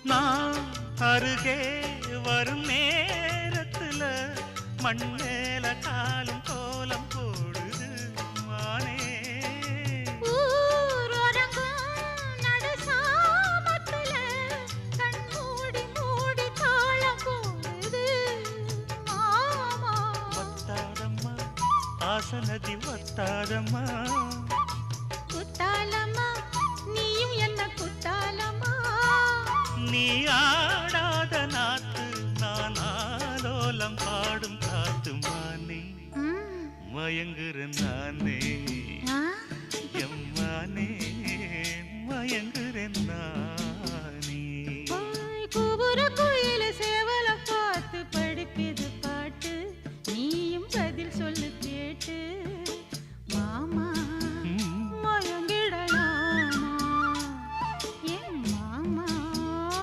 நான் அருகே வரும் நேரத்துல மண்ணேல காலும் கோலம் போடுது மானே. ஆசனதி வத்தாதம்மா குத்தாலம்மா நீயும் என்ன குத்தாலம்மா. நீ ஆடாத நாத்து நான் ஆலோலம் பாடும் காத்து மானே மயங்குற